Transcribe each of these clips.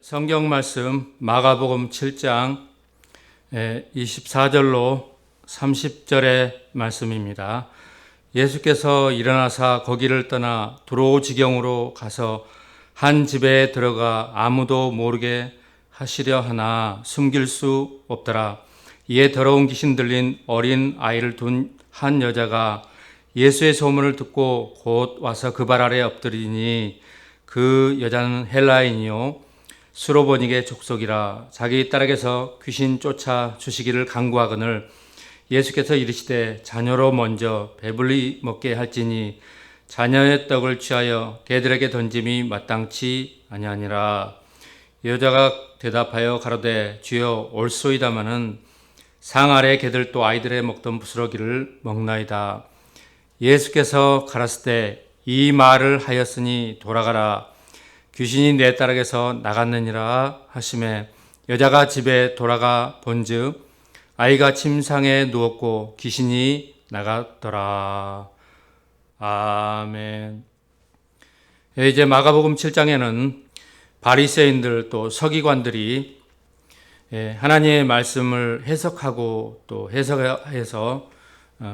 성경 말씀 마가복음 7장 24절로 30절의 말씀입니다. 예수께서 일어나사 거기를 떠나 두로 지경으로 가서 한 집에 들어가 아무도 모르게 하시려 하나 숨길 수 없더라. 이에 더러운 귀신 들린 어린 아이를 둔 한 여자가 예수의 소문을 듣고 곧 와서 그 발 아래 엎드리니 그 여자는 헬라인이요 수로보닉의 족속이라. 자기 딸에게서 귀신 쫓아 주시기를 간구하거늘 예수께서 이르시되 자녀로 먼저 배불리 먹게 할지니 자녀의 떡을 취하여 개들에게 던짐이 마땅치 아니하니라. 여자가 대답하여 가로되 주여 올소이다마는 상 아래 개들 또 아이들의 먹던 부스러기를 먹나이다. 예수께서 가라사대 이 말을 하였으니 돌아가라. 귀신이 내 딸에게서 나갔느니라 하시매 여자가 집에 돌아가 본즉 아이가 침상에 누웠고 귀신이 나갔더라. 아멘. 이제 마가복음 7장에는 바리새인들 또 서기관들이 하나님의 말씀을 해석하고 또 해석해서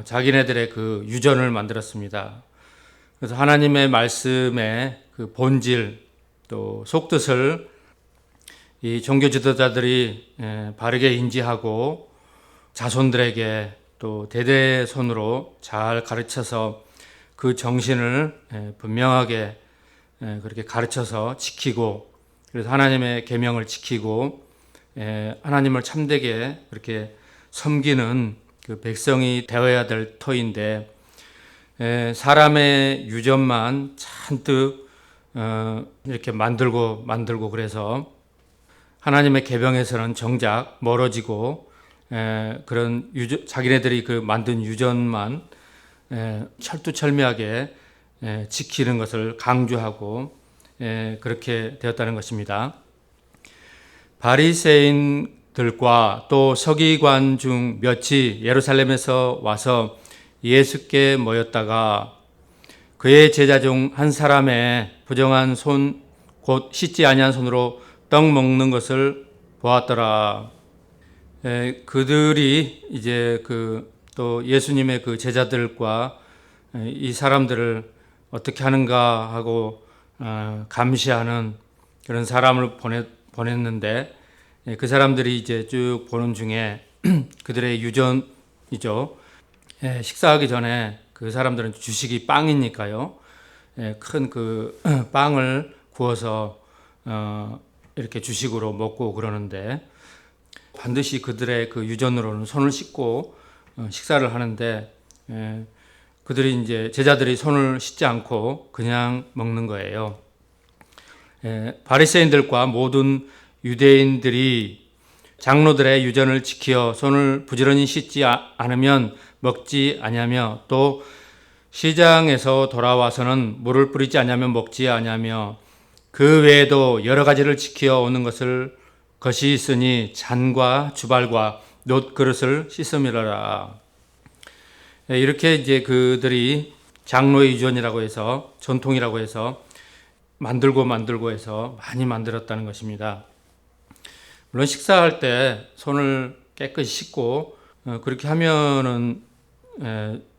자기네들의 그 유전을 만들었습니다. 그래서 하나님의 말씀의 그 본질 또 속뜻을 이 종교 지도자들이 바르게 인지하고 자손들에게 또 대대손으로 잘 가르쳐서 그 정신을 분명하게 그렇게 가르쳐서 지키고, 그래서 하나님의 계명을 지키고 하나님을 참되게 그렇게 섬기는 그 백성이 되어야 될 터인데, 사람의 유전만 잔뜩 이렇게 만들고 그래서 하나님의 계명에서는 정작 멀어지고 그런 자기네들이 그 만든 유전만 철두철미하게 지키는 것을 강조하고 그렇게 되었다는 것입니다. 바리새인들과 또 서기관 중 몇이 예루살렘에서 와서 예수께 모였다가 그의 제자 중 한 사람의 부정한 손, 곧 씻지 아니한 손으로 떡 먹는 것을 보았더라. 그들이 이제 또 예수님의 그 제자들과 이 사람들을 어떻게 하는가 하고 감시하는 그런 사람을 보냈는데, 그 사람들이 이제 쭉 보는 중에 그들의 유전이죠. 식사하기 전에 그 사람들은 주식이 빵이니까요. 큰 그 빵을 구워서 이렇게 주식으로 먹고 그러는데, 반드시 그들의 그 유전으로는 손을 씻고 식사를 하는데, 그들이 이제 제자들이 손을 씻지 않고 그냥 먹는 거예요. 바리새인들과 모든 유대인들이 장로들의 유전을 지켜 손을 부지런히 씻지 않으면 먹지 아니하며, 또 시장에서 돌아와서는 물을 뿌리지 아니하면 먹지 아니하며, 그 외에도 여러 가지를 지켜 오는 것이 있으니 잔과 주발과 놋 그릇을 씻음이라라. 이렇게 이제 그들이 장로의 유전이라고 해서, 전통이라고 해서 만들고 해서 많이 만들었다는 것입니다. 물론 식사할 때 손을 깨끗이 씻고 그렇게 하면은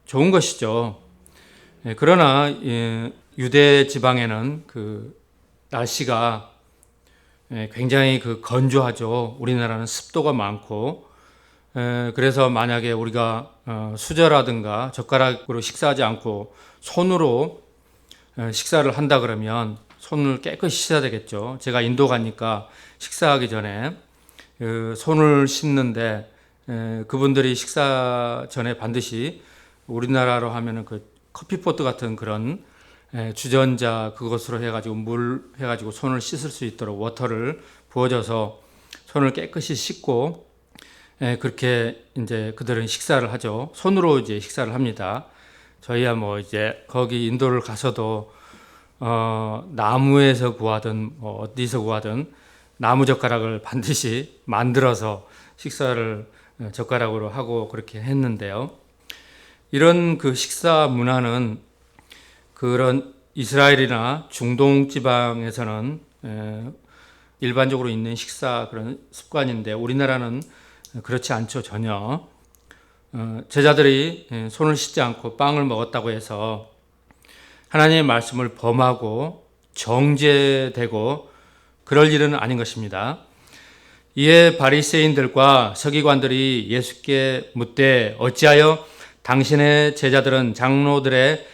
좋은 것이죠. 그러나 유대 지방에는 그 날씨가 굉장히 건조하죠. 우리나라는 습도가 많고, 그래서 만약에 우리가 수저라든가 젓가락으로 식사하지 않고 손으로 식사를 한다 그러면 손을 깨끗이 씻어야 되겠죠. 제가 인도 가니까 식사하기 전에 손을 씻는데, 그분들이 식사 전에 반드시 우리나라로 하면은 그 커피포트 같은 그런 주전자 그것으로 해가지고 물 해가지고 손을 씻을 수 있도록 워터를 부어줘서 손을 깨끗이 씻고 그렇게 이제 그들은 식사를 하죠. 손으로 이제 식사를 합니다. 저희야 뭐 이제 거기 인도를 가서도 나무에서 구하든 어디서 구하든 나무 젓가락을 반드시 만들어서 식사를 젓가락으로 하고 그렇게 했는데요. 이런 그 식사 문화는 그런 이스라엘이나 중동 지방에서는 일반적으로 있는 식사 그런 습관인데 우리나라는 그렇지 않죠, 전혀. 제자들이 손을 씻지 않고 빵을 먹었다고 해서 하나님의 말씀을 범하고 정죄되고 그럴 일은 아닌 것입니다. 이에 바리새인들과 서기관들이 예수께 묻되 어찌하여 당신의 제자들은 장로들의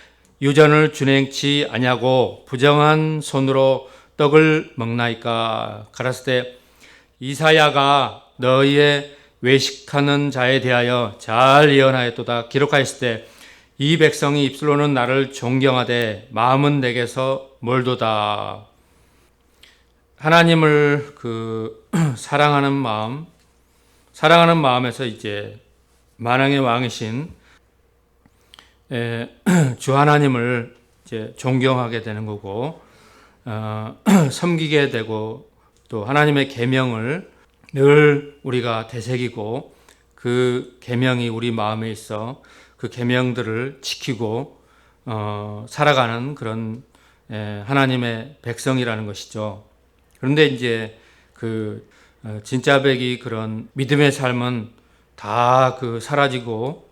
유전을 준행치 아니하고 부정한 손으로 떡을 먹나이까? 가라사대 이사야가 너희의 외식하는 자에 대하여 잘 예언하였도다. 기록하였을 때 이 백성이 입술로는 나를 존경하되 마음은 내게서 멀도다. 하나님을 사랑하는 마음에서 이제 만왕의 왕이신 주 하나님을 이제 존경하게 되는 거고, 섬기게 되고, 또 하나님의 계명을 늘 우리가 되새기고 그 계명이 우리 마음에 있어 그 계명들을 지키고 살아가는 그런 하나님의 백성이라는 것이죠. 그런데 이제 진짜 백이 그런 믿음의 삶은 다 사라지고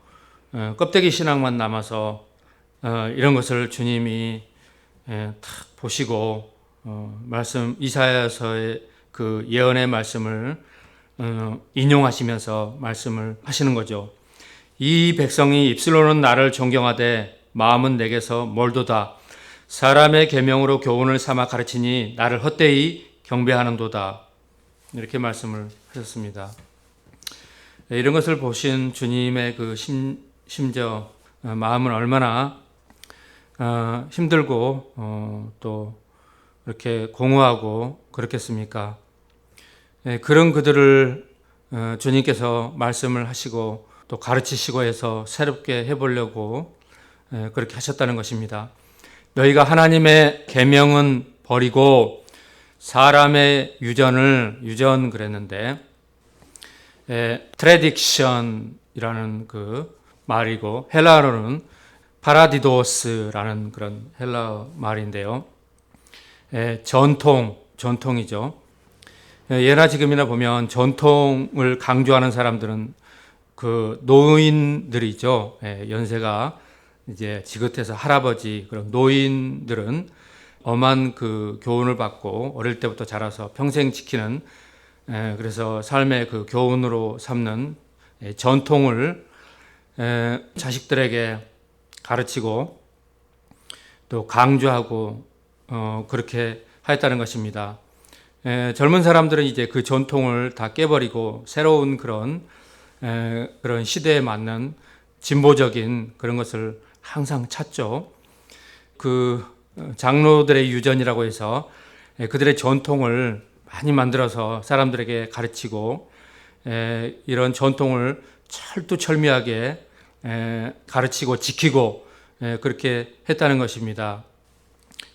껍데기 신앙만 남아서 이런 것을 주님이 탁 보시고 말씀 이사야서의 그 예언의 말씀을 인용하시면서 말씀을 하시는 거죠. 이 백성이 입술로는 나를 존경하되 마음은 내게서 멀도다. 사람의 계명으로 교훈을 삼아 가르치니 나를 헛되이 경배하는도다. 이렇게 말씀을 하셨습니다. 이런 것을 보신 주님의 심정, 마음은 얼마나 힘들고 또 이렇게 공허하고 그렇겠습니까? 그런 그들을 주님께서 말씀을 하시고 또 가르치시고 해서 새롭게 해보려고 그렇게 하셨다는 것입니다. 너희가 하나님의 계명은 버리고 사람의 유전 그랬는데 트레딕션이라는 그 말이고 헬라어로는 파라디도스라는 그런 헬라어 말인데요. 전통이죠. 예나 지금이나 보면 전통을 강조하는 사람들은 그 노인들이죠. 연세가 이제 지긋해서 할아버지 그런 노인들은 엄한 그 교훈을 받고 어릴 때부터 자라서 평생 지키는 그래서 삶의 그 교훈으로 삼는 전통을 자식들에게 가르치고 또 강조하고 그렇게 하였다는 것입니다. 젊은 사람들은 이제 그 전통을 다 깨버리고 새로운 그런 시대에 맞는 진보적인 그런 것을 항상 찾죠. 그 장로들의 유전이라고 해서 그들의 전통을 많이 만들어서 사람들에게 가르치고 이런 전통을 철두철미하게 가르치고 지키고 그렇게 했다는 것입니다.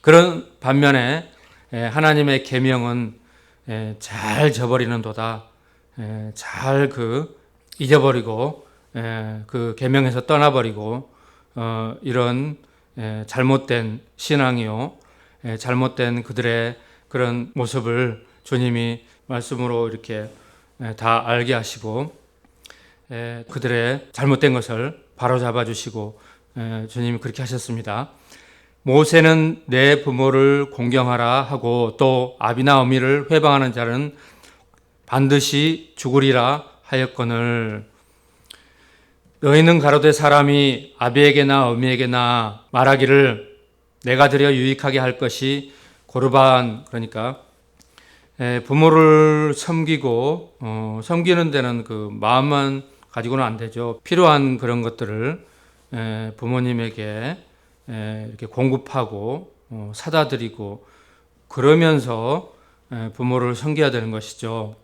그런 반면에 하나님의 계명은 잘 저버리는도다. 잘 잊어버리고 그 계명에서 떠나버리고 이런 잘못된 신앙이요, 잘못된 그들의 그런 모습을 주님이 말씀으로 이렇게 다 알게 하시고 그들의 잘못된 것을 바로잡아 주시고 주님이 그렇게 하셨습니다. 모세는 내 부모를 공경하라 하고 또 아비나 어미를 회방하는 자는 반드시 죽으리라 하였거늘 너희는 가로되 사람이 아비에게나 어미에게나 말하기를 내가 드려 유익하게 할 것이 고르반 그러니까 부모를 섬기고 섬기는 데는 그 마음만 가지고는 안 되죠. 필요한 그런 것들을 부모님에게 이렇게 공급하고 사다 드리고 그러면서 부모를 섬겨야 되는 것이죠.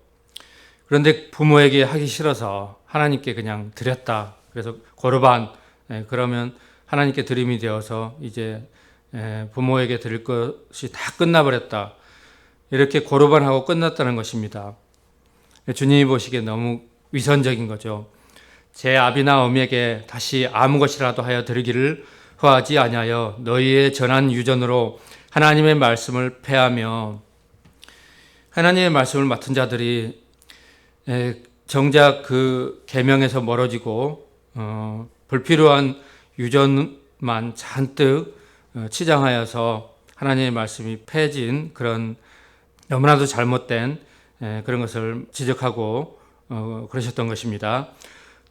그런데 부모에게 하기 싫어서 하나님께 그냥 드렸다. 그래서 고르반 그러면 하나님께 드림이 되어서 이제 부모에게 드릴 것이 다 끝나버렸다. 이렇게 고르반하고 끝났다는 것입니다. 주님이 보시기에 너무 위선적인 거죠. 제 아비나 어미에게 다시 아무 것이라도 하여 드리기를 허하지 아니하여 너희의 전한 유전으로 하나님의 말씀을 폐하며 하나님의 말씀을 맡은 자들이 정작 그 계명에서 멀어지고 불필요한 유전만 잔뜩 치장하여서 하나님의 말씀이 패진 그런 너무나도 잘못된 그런 것을 지적하고 그러셨던 것입니다.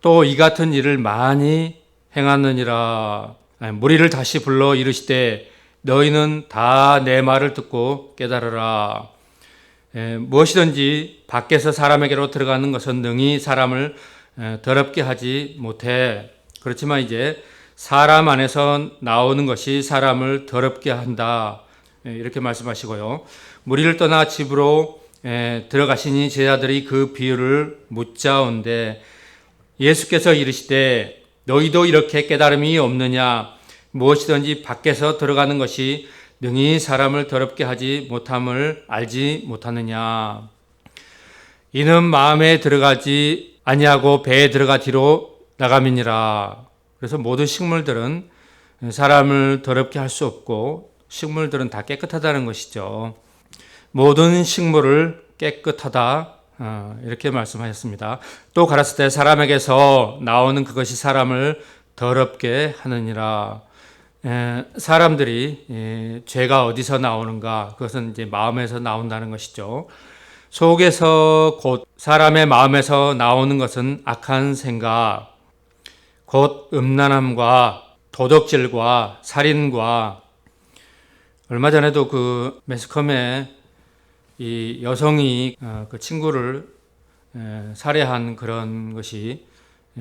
또 이 같은 일을 많이 행하느니라. 무리를 다시 불러 이르시되 너희는 다 내 말을 듣고 깨달으라. 무엇이든지 밖에서 사람에게로 들어가는 것은 능히 사람을 더럽게 하지 못해. 그렇지만 이제 사람 안에서 나오는 것이 사람을 더럽게 한다. 이렇게 말씀하시고요. 무리를 떠나 집으로 들어가시니 제자들이 그 비유를 묻자온데 예수께서 이르시되 너희도 이렇게 깨달음이 없느냐. 무엇이든지 밖에서 들어가는 것이 능히 사람을 더럽게 하지 못함을 알지 못하느냐. 이는 마음에 들어가지 아니하고 배에 들어가 뒤로 나감이니라. 그래서 모든 식물들은 사람을 더럽게 할 수 없고 식물들은 다 깨끗하다는 것이죠. 모든 식물을 깨끗하다 이렇게 말씀하셨습니다. 또 가라사대 때 사람에게서 나오는 그것이 사람을 더럽게 하느니라. 사람들이 죄가 어디서 나오는가? 그것은 이제 마음에서 나온다는 것이죠. 속에서 곧 사람의 마음에서 나오는 것은 악한 생각, 곧 음란함과 도덕질과 살인과 얼마 전에도 그 매스컴에 이 여성이 그 친구를 살해한 그런 것이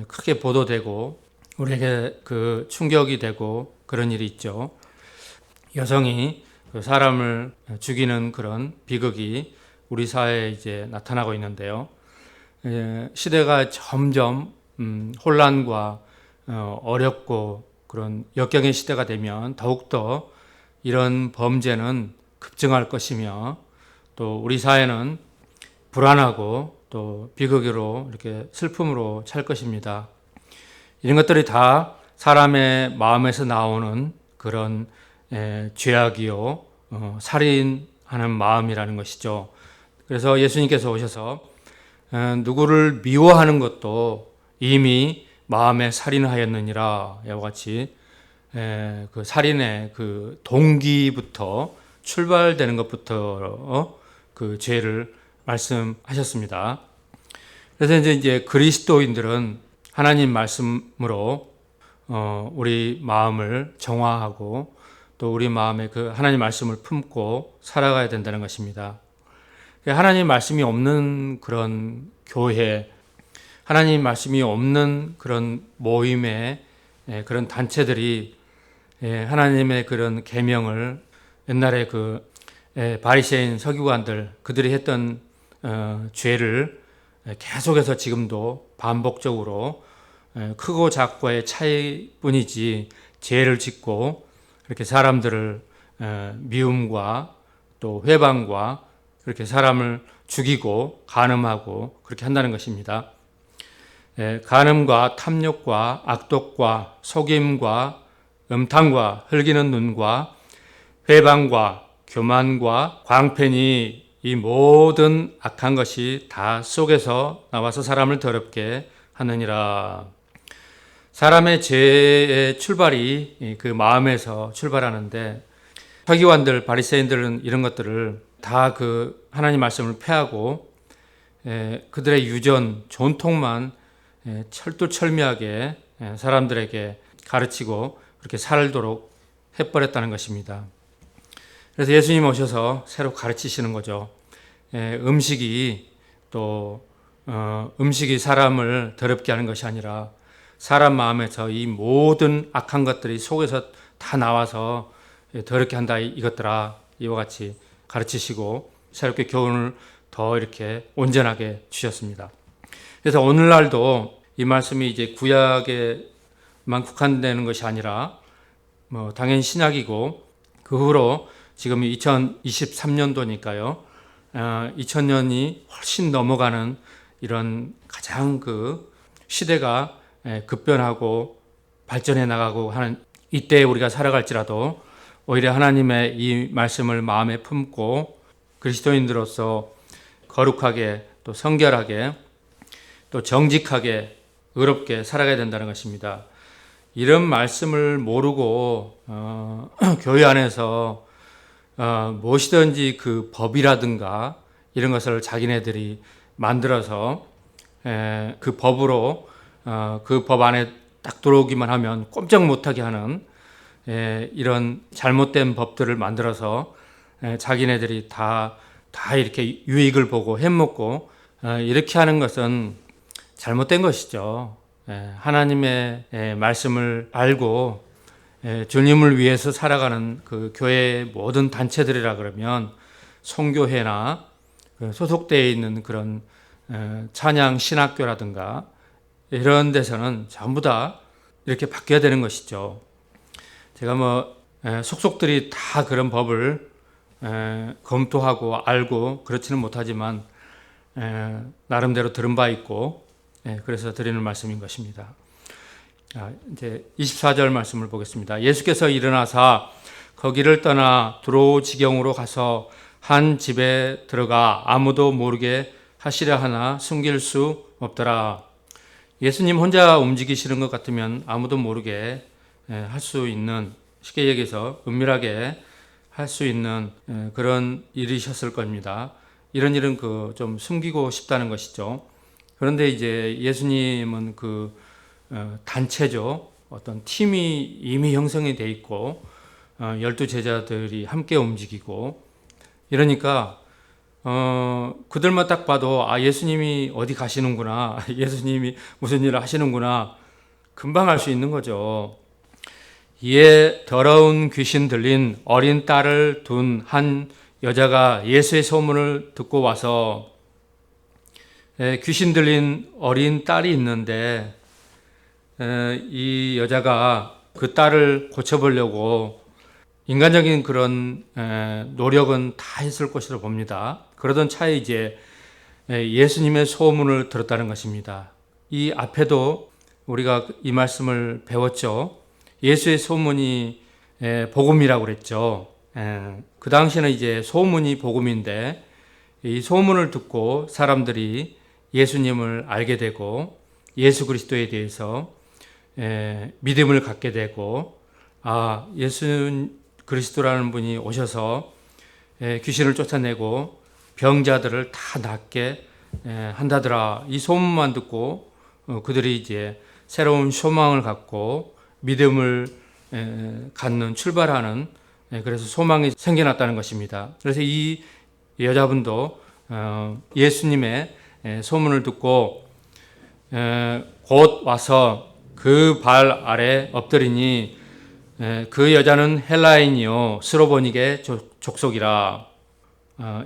크게 보도되고 우리에게 그 충격이 되고 그런 일이 있죠. 여성이 그 사람을 죽이는 그런 비극이 우리 사회에 이제 나타나고 있는데요. 시대가 점점 혼란과 어렵고 그런 역경의 시대가 되면 더욱더 이런 범죄는 급증할 것이며 또 우리 사회는 불안하고 또 비극으로 이렇게 슬픔으로 찰 것입니다. 이런 것들이 다 사람의 마음에서 나오는 그런 죄악이요 살인하는 마음이라는 것이죠. 그래서 예수님께서 오셔서 누구를 미워하는 것도 이미 마음에 살인하였느니라. 이와 같이 그 살인의 그 동기부터 출발되는 것부터 그 죄를 말씀하셨습니다. 그래서 이제 그리스도인들은 하나님 말씀으로 우리 마음을 정화하고 또 우리 마음에 그 하나님 말씀을 품고 살아가야 된다는 것입니다. 하나님 말씀이 없는 그런 교회, 하나님 말씀이 없는 그런 모임의 그런 단체들이 하나님의 그런 계명을 옛날에 그 바리새인 서기관들 그들이 했던 죄를 계속해서 지금도 반복적으로 크고 작고의 차이뿐이지 죄를 짓고 이렇게 사람들을 미움과 또 회방과 그렇게 사람을 죽이고 간음하고 그렇게 한다는 것입니다. 간음과 탐욕과 악독과 속임과 음탕과 흘기는 눈과 회방과 교만과 광팬이 이 모든 악한 것이 다 속에서 나와서 사람을 더럽게 하느니라. 사람의 죄의 출발이 그 마음에서 출발하는데 서기관들, 바리새인들은 이런 것들을 다 그 하나님 말씀을 패하고 그들의 유전, 전통만 철두철미하게 사람들에게 가르치고 그렇게 살도록 해버렸다는 것입니다. 그래서 예수님 오셔서 새로 가르치시는 거죠. 음식이 사람을 더럽게 하는 것이 아니라 사람 마음에서 이 모든 악한 것들이 속에서 다 나와서 더럽게 한다 이것들아 이와 같이 가르치시고 새롭게 교훈을 더 이렇게 온전하게 주셨습니다. 그래서 오늘날도 이 말씀이 이제 구약에만 국한되는 것이 아니라 당연히 신약이고 그 후로 지금 2023년도니까요. 2000년이 훨씬 넘어가는 이런 가장 그 시대가 급변하고 발전해 나가고 하는 이때에 우리가 살아갈지라도 오히려 하나님의 이 말씀을 마음에 품고 그리스도인들로서 거룩하게 또 성결하게 또 정직하게 의롭게 살아가야 된다는 것입니다. 이런 말씀을 모르고 교회 안에서 무엇이든지 그 법이라든가 이런 것을 자기네들이 만들어서 그 법으로 그 법 안에 딱 들어오기만 하면 꼼짝 못하게 하는 이런 잘못된 법들을 만들어서 자기네들이 다 이렇게 유익을 보고 해먹고 이렇게 하는 것은 잘못된 것이죠. 하나님의 말씀을 알고 주님을 위해서 살아가는 그 교회의 모든 단체들이라 그러면 선교회나 소속되어 있는 그런 찬양 신학교라든가 이런 데서는 전부 다 이렇게 바뀌어야 되는 것이죠. 제가 속속들이 다 그런 법을 검토하고 알고 그렇지는 못하지만 나름대로 들은 바 있고 그래서 드리는 말씀인 것입니다. 이제 24절 말씀을 보겠습니다. 예수께서 일어나사 거기를 떠나 두로 지경으로 가서 한 집에 들어가 아무도 모르게 하시려 하나 숨길 수 없더라. 예수님 혼자 움직이시는 것 같으면 아무도 모르게 할 수 있는, 쉽게 얘기해서 은밀하게 할 수 있는 그런 일이셨을 겁니다. 이런 일은 좀 숨기고 싶다는 것이죠. 그런데 이제 예수님은 단체죠. 어떤 팀이 이미 형성이 돼 있고 12제자들이 함께 움직이고 이러니까 그들만 딱 봐도 예수님이 어디 가시는구나, 예수님이 무슨 일을 하시는구나 금방 알 수 있는 거죠. 이에 더러운 귀신 들린 어린 딸을 둔 한 여자가 예수의 소문을 듣고 와서 귀신 들린 어린 딸이 있는데 이 여자가 그 딸을 고쳐보려고 인간적인 그런 노력은 다 했을 것으로 봅니다. 그러던 차에 이제 예수님의 소문을 들었다는 것입니다. 이 앞에도 우리가 이 말씀을 배웠죠. 예수의 소문이 복음이라고 그랬죠. 그 당시에는 이제 소문이 복음인데 이 소문을 듣고 사람들이 예수님을 알게 되고 예수 그리스도에 대해서 믿음을 갖게 되고 예수 그리스도라는 분이 오셔서 귀신을 쫓아내고 병자들을 다 낫게 한다더라. 이 소문만 듣고 그들이 이제 새로운 소망을 갖고 믿음을 갖는 출발하는 그래서 소망이 생겨났다는 것입니다. 그래서 이 여자분도 예수님의 소문을 듣고 곧 와서 그 발 아래 엎드리니 그 여자는 헬라인이요 스로보닉의 족속이라.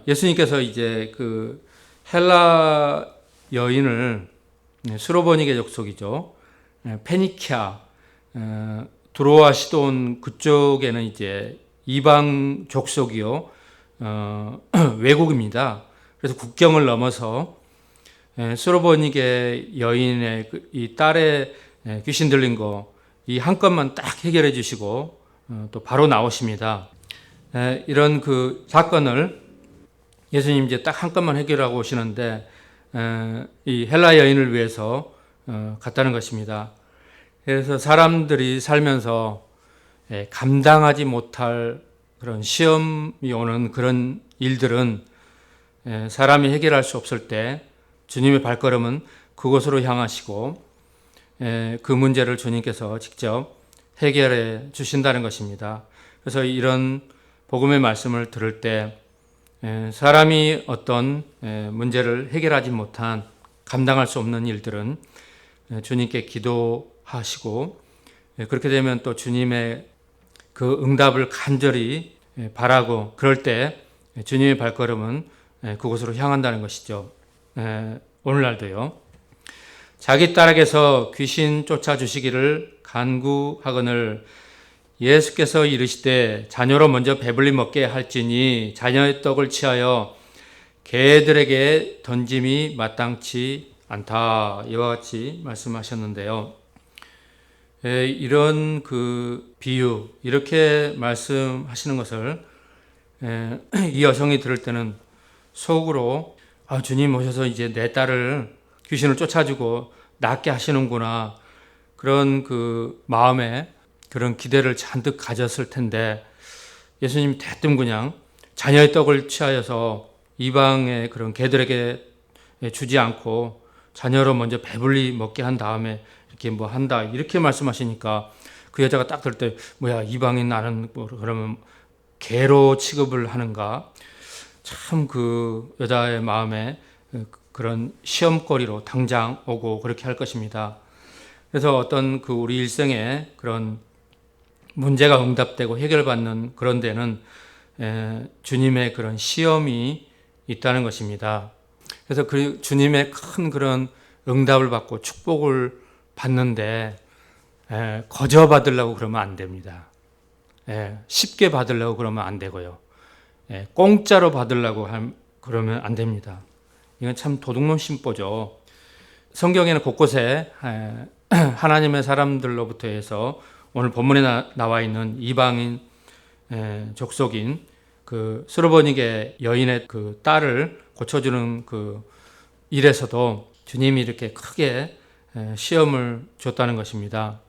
예수님께서 이제 그 헬라 여인을 스로보닉의 족속이죠. 페니키아, 두로와 시돈 그쪽에는 이제 이방 족속이요 외국입니다. 그래서 국경을 넘어서 스로보닉의 여인의 이 딸의 귀신 들린 거 이 한 건만 딱 해결해 주시고 또 바로 나오십니다. 이런 그 사건을 예수님 이제 딱 한 건만 해결하고 오시는데 이 헬라 여인을 위해서 갔다는 것입니다. 그래서 사람들이 살면서 감당하지 못할 그런 시험이 오는 그런 일들은 사람이 해결할 수 없을 때 주님의 발걸음은 그곳으로 향하시고 그 문제를 주님께서 직접 해결해 주신다는 것입니다. 그래서 이런 복음의 말씀을 들을 때 사람이 어떤 문제를 해결하지 못한 감당할 수 없는 일들은 주님께 기도하시고 그렇게 되면 또 주님의 그 응답을 간절히 바라고 그럴 때 주님의 발걸음은 그곳으로 향한다는 것이죠. 오늘날도요. 자기 딸에게서 귀신 쫓아주시기를 간구하거늘 예수께서 이르시되 자녀로 먼저 배불리 먹게 할지니 자녀의 떡을 취하여 개들에게 던짐이 마땅치 않다. 이와 같이 말씀하셨는데요. 이런 그 비유, 이렇게 말씀하시는 것을 이 여성이 들을 때는 속으로 주님 오셔서 이제 내 딸을 귀신을 쫓아주고 낫게 하시는구나. 그런 그 마음에 그런 기대를 잔뜩 가졌을 텐데 예수님 대뜸 그냥 자녀의 떡을 취하여서 이방의 그런 개들에게 주지 않고 자녀로 먼저 배불리 먹게 한 다음에 이렇게 뭐 한다 이렇게 말씀하시니까 그 여자가 딱 들 때 뭐야 이방인 나는 뭐 그러면 개로 취급을 하는가. 참 그 여자의 마음에 그런 시험거리로 당장 오고 그렇게 할 것입니다. 그래서 어떤 그 우리 일생에 그런 문제가 응답되고 해결받는 그런 데는 주님의 그런 시험이 있다는 것입니다. 그래서 그 주님의 큰 그런 응답을 받고 축복을 받는데 거저 받으려고 그러면 안 됩니다. 쉽게 받으려고 그러면 안 되고요. 공짜로 받으려고 그러면 안 됩니다. 이건 참 도둑놈 심보죠. 성경에는 곳곳에 하나님의 사람들로부터 해서 오늘 본문에 나와 있는 이방인 족속인 그 스로보니게 여인의 그 딸을 고쳐주는 그 일에서도 주님이 이렇게 크게 시험을 줬다는 것입니다.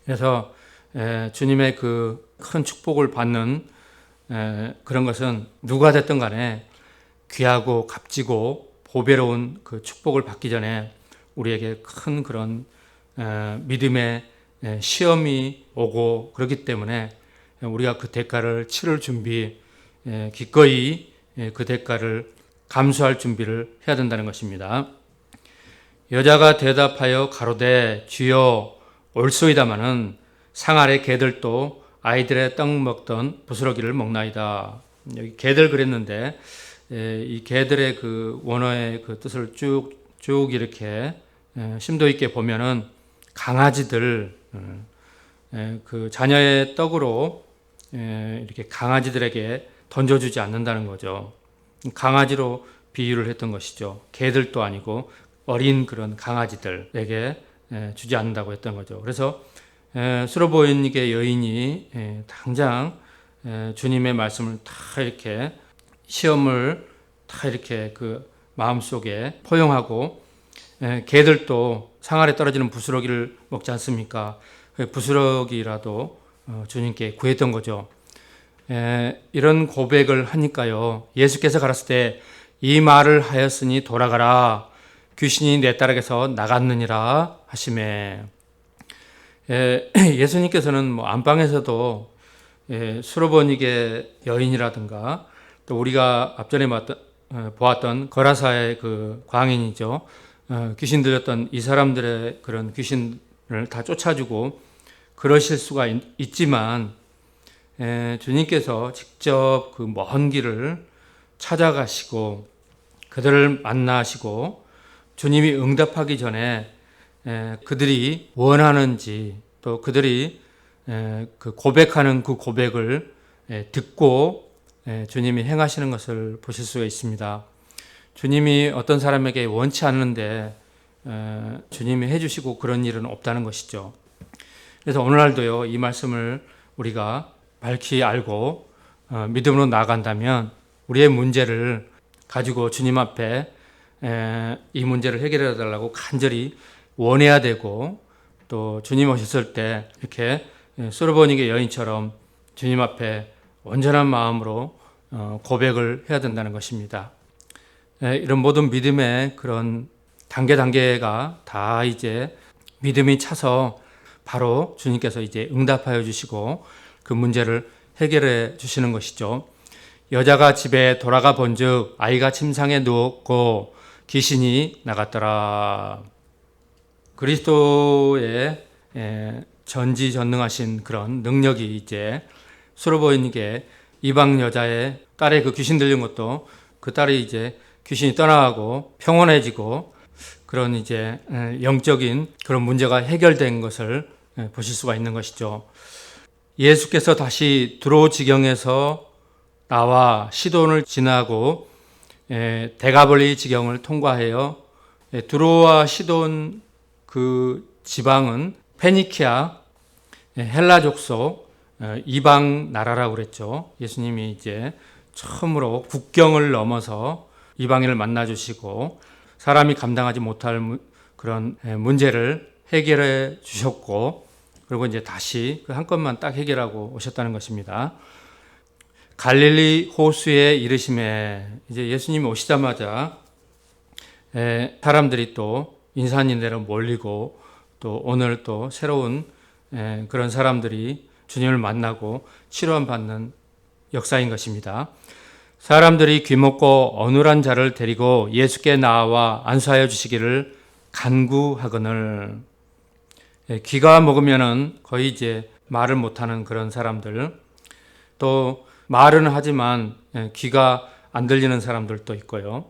그래서 주님의 그 큰 축복을 받는 그런 것은 누가 됐든 간에 귀하고 값지고 보배로운 그 축복을 받기 전에 우리에게 큰 그런 믿음의 시험이 오고 그렇기 때문에 우리가 그 대가를 치를 준비, 기꺼이 그 대가를 감수할 준비를 해야 된다는 것입니다. 여자가 대답하여 가로되 주여 올소이다마는 상 아래 개들도 아이들의 떡 먹던 부스러기를 먹나이다. 여기 개들 그랬는데 이 개들의 그 원어의 그 뜻을 쭉 이렇게 심도 있게 보면은 강아지들 그 자녀의 떡으로 이렇게 강아지들에게 던져주지 않는다는 거죠. 강아지로 비유를 했던 것이죠. 개들도 아니고 어린 그런 강아지들에게 주지 않는다고 했던 거죠. 그래서 수로보니게 여인이 당장 주님의 말씀을 다 이렇게 시험을 다 이렇게 그 마음속에 포용하고 개들도 상 아래 떨어지는 부스러기를 먹지 않습니까? 부스러기라도 주님께 구했던 거죠. 이런 고백을 하니까요. 예수께서 가라사대 때 이 말을 하였으니 돌아가라. 귀신이 내 딸에게서 나갔느니라 하시매. 예수님께서는 뭐 안방에서도 수로보니게 여인이라든가 또 우리가 앞전에 보았던 거라사의 그 광인이죠. 귀신 들렸던 이 사람들의 그런 귀신을 다 쫓아주고 그러실 수가 있지만 주님께서 직접 그 먼 길을 찾아가시고 그들을 만나시고 주님이 응답하기 전에 그들이 원하는지 또 그들이 그 고백하는 그 고백을 듣고 주님이 행하시는 것을 보실 수가 있습니다. 주님이 어떤 사람에게 원치 않는데 주님이 해주시고 그런 일은 없다는 것이죠. 그래서 오늘날도요 이 말씀을 우리가 밝히 알고 믿음으로 나아간다면 우리의 문제를 가지고 주님 앞에 이 문제를 해결해 달라고 간절히 원해야 되고 또 주님 오셨을 때 이렇게 수로보니게 여인처럼 주님 앞에 온전한 마음으로 고백을 해야 된다는 것입니다. 이런 모든 믿음의 그런 단계가 다 이제 믿음이 차서 바로 주님께서 이제 응답하여 주시고 그 문제를 해결해 주시는 것이죠. 여자가 집에 돌아가 본즉 아이가 침상에 누웠고 귀신이 나갔더라. 그리스도의 전지전능하신 그런 능력이 이제 수로보니게 이방 여자의 딸의 그 귀신 들린 것도 그 딸이 이제 귀신이 떠나가고 평온해지고 그런 이제 영적인 그런 문제가 해결된 것을 보실 수가 있는 것이죠. 예수께서 다시 두로 지경에서 나와 시돈을 지나고 데가볼리 지경을 통과하여 두로와 시돈 그 지방은 페니키아 헬라 족속 이방 나라라고 그랬죠. 예수님이 이제 처음으로 국경을 넘어서 이방인을 만나 주시고 사람이 감당하지 못할 그런 문제를 해결해 주셨고, 그리고 이제 다시 그 한 건만 딱 해결하고 오셨다는 것입니다. 갈릴리 호수에 이르심에 이제 예수님이 오시자마자 사람들이 또 인산인해로 몰리고, 또 오늘 또 새로운 그런 사람들이 주님을 만나고 치료함 받는 역사인 것입니다. 사람들이 귀먹고 어눌한 자를 데리고 예수께 나와 안수하여 주시기를 간구하거늘. 귀가 먹으면은 거의 이제 말을 못하는 그런 사람들, 또 말은 하지만 귀가 안 들리는 사람들도 있고요.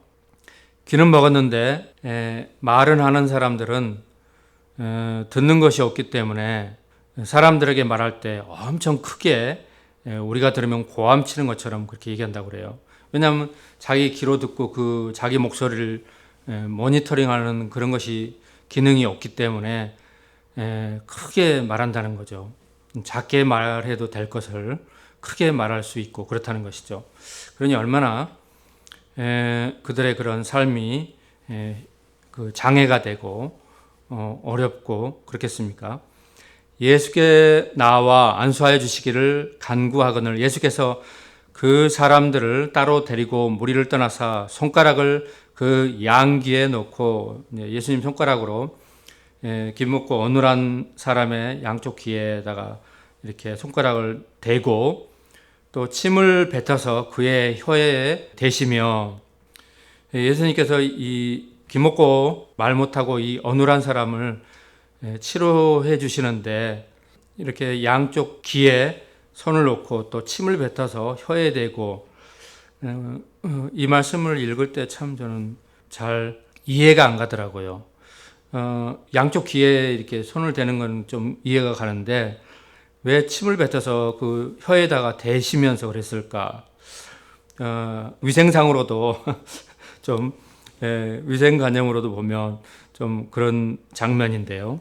귀는 먹었는데 말은 하는 사람들은 듣는 것이 없기 때문에 사람들에게 말할 때 엄청 크게 우리가 들으면 고함 치는 것처럼 그렇게 얘기한다고 그래요. 왜냐하면 자기 귀로 듣고 그 자기 목소리를 모니터링하는 그런 것이 기능이 없기 때문에 크게 말한다는 거죠. 작게 말해도 될 것을 크게 말할 수 있고 그렇다는 것이죠. 그러니 얼마나 그들의 그런 삶이 그 장애가 되고 어렵고 그렇겠습니까? 예수께 나와 안수하여 주시기를 간구하거늘. 예수께서 그 사람들을 따로 데리고 무리를 떠나사 손가락을 그 양귀에 놓고, 예수님 손가락으로 귀먹고 어눌한 사람의 양쪽 귀에다가 이렇게 손가락을 대고 또 침을 뱉어서 그의 혀에 대시며, 예수님께서 이 귀먹고 말 못하고 이 어눌한 사람을 치료해 주시는데 이렇게 양쪽 귀에 손을 놓고 또 침을 뱉어서 혀에 대고, 이 말씀을 읽을 때 참 저는 잘 이해가 안 가더라고요. 양쪽 귀에 이렇게 손을 대는 건 좀 이해가 가는데 왜 침을 뱉어서 그 혀에다가 대시면서 그랬을까? 위생상으로도 좀 위생관념으로도 보면 좀 그런 장면인데요.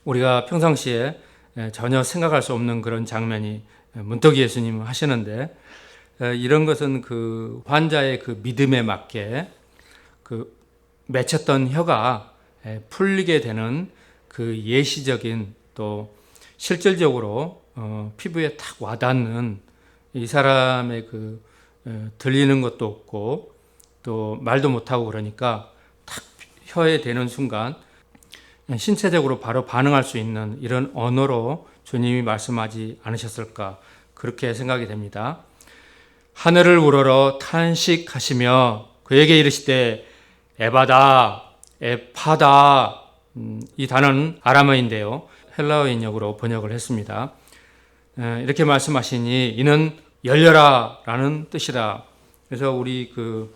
우리가 평상시에 전혀 생각할 수 없는 그런 장면이 문득 예수님 하시는데, 이런 것은 그 환자의 그 믿음에 맞게 그 맺혔던 혀가 풀리게 되는 그 예시적인, 또 실질적으로 피부에 탁 와닿는, 이 사람의 그 들리는 것도 없고 또 말도 못하고 그러니까 탁 혀에 대는 순간 신체적으로 바로 반응할 수 있는 이런 언어로 주님이 말씀하지 않으셨을까, 그렇게 생각이 됩니다. 하늘을 우러러 탄식하시며 그에게 이르시되 에바다, 에파다. 이 단어는 아람어인데요, 헬라어인역으로 번역을 했습니다. 이렇게 말씀하시니 이는 열려라 라는 뜻이다. 그래서 우리 그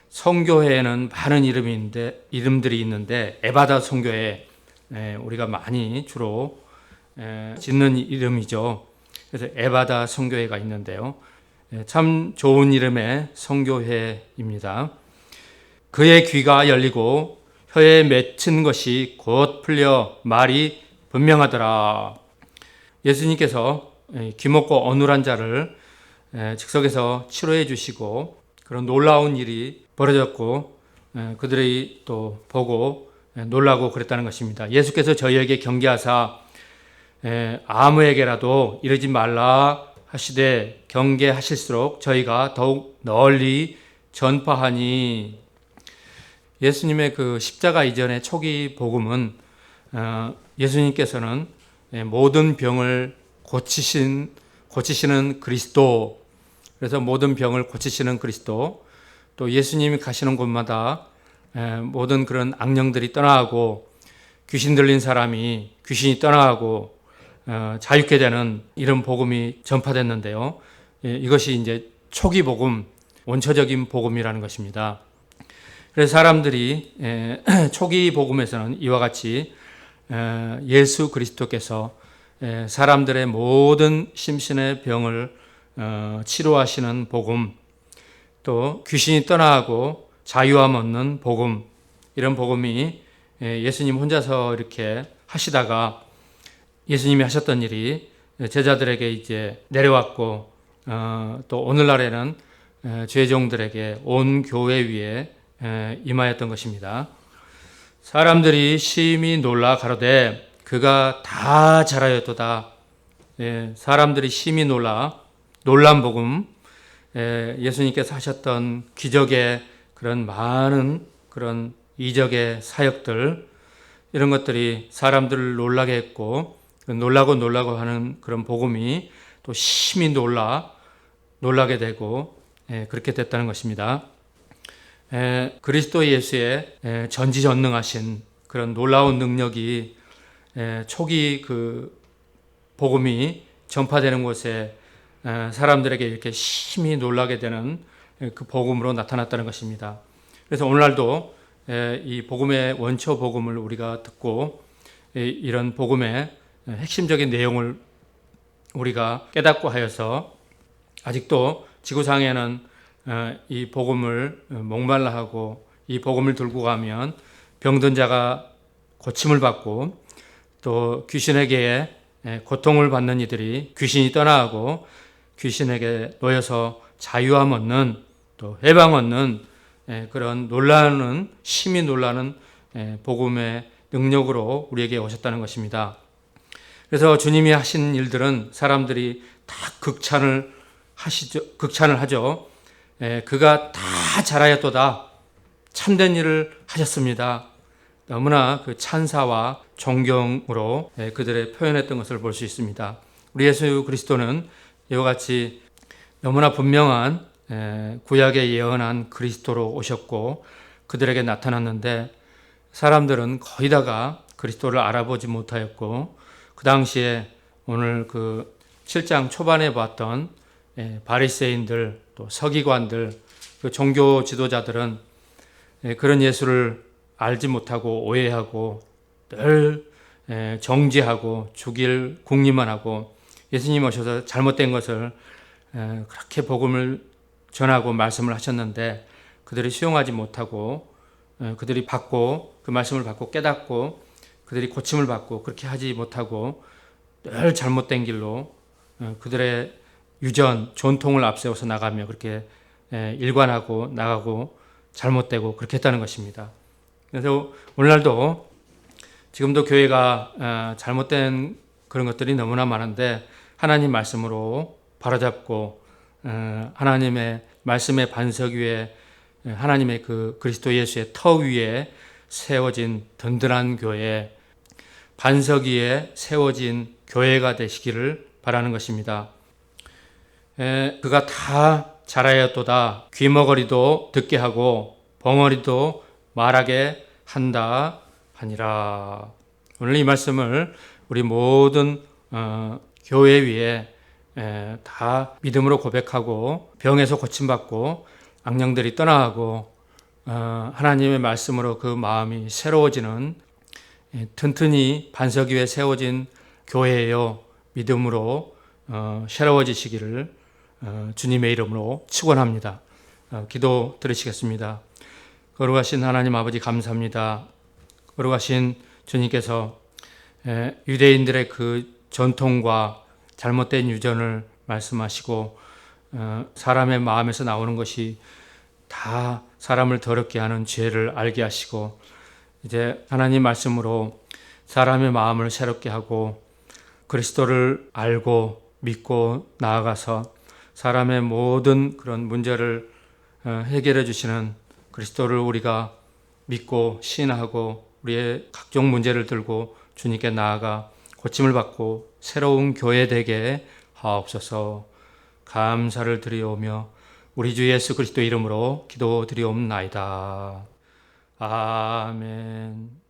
성교회에는 많은 이름들이 있는데 에바다 성교회, 우리가 많이 주로 짓는 이름이죠. 그래서 에바다 성교회가 있는데요, 참 좋은 이름의 성교회입니다. 그의 귀가 열리고 혀에 맺힌 것이 곧 풀려 말이 분명하더라. 예수님께서 귀먹고 어눌한 자를 즉석에서 치료해 주시고 그런 놀라운 일이 벌어졌고, 그들이 또 보고 놀라고 그랬다는 것입니다. 예수께서 저희에게 경계하사 아무에게라도 이르지 말라 하시되 경계하실수록 저희가 더욱 널리 전파하니. 예수님의 그 십자가 이전의 초기 복음은 예수님께서는 모든 병을 고치시는 그리스도, 그래서 모든 병을 고치시는 그리스도, 또 예수님이 가시는 곳마다 모든 그런 악령들이 떠나가고 귀신 들린 사람이 귀신이 떠나가고 자유케 되는 이런 복음이 전파됐는데요, 이것이 이제 초기 복음, 원초적인 복음이라는 것입니다. 그래서 사람들이 초기 복음에서는 이와 같이 예수 그리스도께서 사람들의 모든 심신의 병을 치료하시는 복음, 또 귀신이 떠나가고 자유함 얻는 복음, 이런 복음이 예수님 혼자서 이렇게 하시다가 예수님이 하셨던 일이 제자들에게 이제 내려왔고, 또 오늘날에는 죄종들에게 온 교회 위에 임하였던 것입니다. 사람들이 심히 놀라 가로되 그가 다 잘하였도다. 사람들이 심히 놀란 복음, 예수님께서 하셨던 기적의 그런 많은 그런 이적의 사역들, 이런 것들이 사람들을 놀라게 했고, 놀라고 하는 그런 복음이 또 심히 놀라게 되고, 그렇게 됐다는 것입니다. 그리스도 예수의 전지전능하신 그런 놀라운 능력이 초기 그 복음이 전파되는 곳에 사람들에게 이렇게 심히 놀라게 되는 그 복음으로 나타났다는 것입니다. 그래서 오늘날도 이 복음의 원초 복음을 우리가 듣고 이런 복음의 핵심적인 내용을 우리가 깨닫고 하여서 아직도 지구상에는 이 복음을 목말라 하고 이 복음을 들고 가면 병든 자가 고침을 받고 또 귀신에게 고통을 받는 이들이 귀신이 떠나가고 귀신에게 놓여서 자유함 얻는 또 해방 얻는 그런 심히 놀라는 복음의 능력으로 우리에게 오셨다는 것입니다. 그래서 주님이 하신 일들은 사람들이 다 극찬을 하죠. 그가 다 잘하였도다. 참된 일을 하셨습니다. 너무나 그 찬사와 존경으로 그들의 표현했던 것을 볼 수 있습니다. 우리 예수 그리스도는 이와 같이 너무나 분명한 구약에 예언한 그리스도로 오셨고 그들에게 나타났는데 사람들은 거의 다가 그리스도를 알아보지 못하였고 그 당시에 오늘 그 7장 초반에 봤던 바리새인들 또 서기관들 그 종교 지도자들은 그런 예수를 알지 못하고 오해하고 늘 정죄하고 죽일 궁리만 하고 예수님 오셔서 잘못된 것을 그렇게 복음을 전하고 말씀을 하셨는데 그들이 수용하지 못하고 그들이 받고 그 말씀을 받고 깨닫고 그들이 고침을 받고 그렇게 하지 못하고 늘 잘못된 길로 그들의 유전, 전통을 앞세워서 나가며 그렇게 일관하고 나가고 잘못되고 그렇게 했다는 것입니다. 그래서 오늘날도 지금도 교회가 잘못된 그런 것들이 너무나 많은데 하나님 말씀으로 바로잡고 하나님의 말씀의 반석 위에 하나님의 그 그리스도 예수의 터 위에 세워진 든든한 교회, 반석 위에 세워진 교회가 되시기를 바라는 것입니다. 그가 다 잘하였도다. 귀머거리도 듣게 하고 벙어리도 말하게 한다 하니라. 오늘 이 말씀을 우리 모든 교회 위에 다 믿음으로 고백하고 병에서 고침받고 악령들이 떠나가고 하나님의 말씀으로 그 마음이 새로워지는 튼튼히 반석 위에 세워진 교회여 믿음으로 새로워지시기를 주님의 이름으로 축원합니다. 기도 드리시겠습니다. 거룩하신 하나님 아버지 감사합니다. 거룩하신 주님께서 유대인들의 그 전통과 잘못된 유전을 말씀하시고 사람의 마음에서 나오는 것이 다 사람을 더럽게 하는 죄를 알게 하시고 이제 하나님 말씀으로 사람의 마음을 새롭게 하고 그리스도를 알고 믿고 나아가서 사람의 모든 그런 문제를 해결해 주시는 그리스도를 우리가 믿고 신하고 우리의 각종 문제를 들고 주님께 나아가 고침을 받고 새로운 교회 되게 하옵소서. 감사를 드리오며 우리 주 예수 그리스도 이름으로 기도드리옵나이다. 아멘.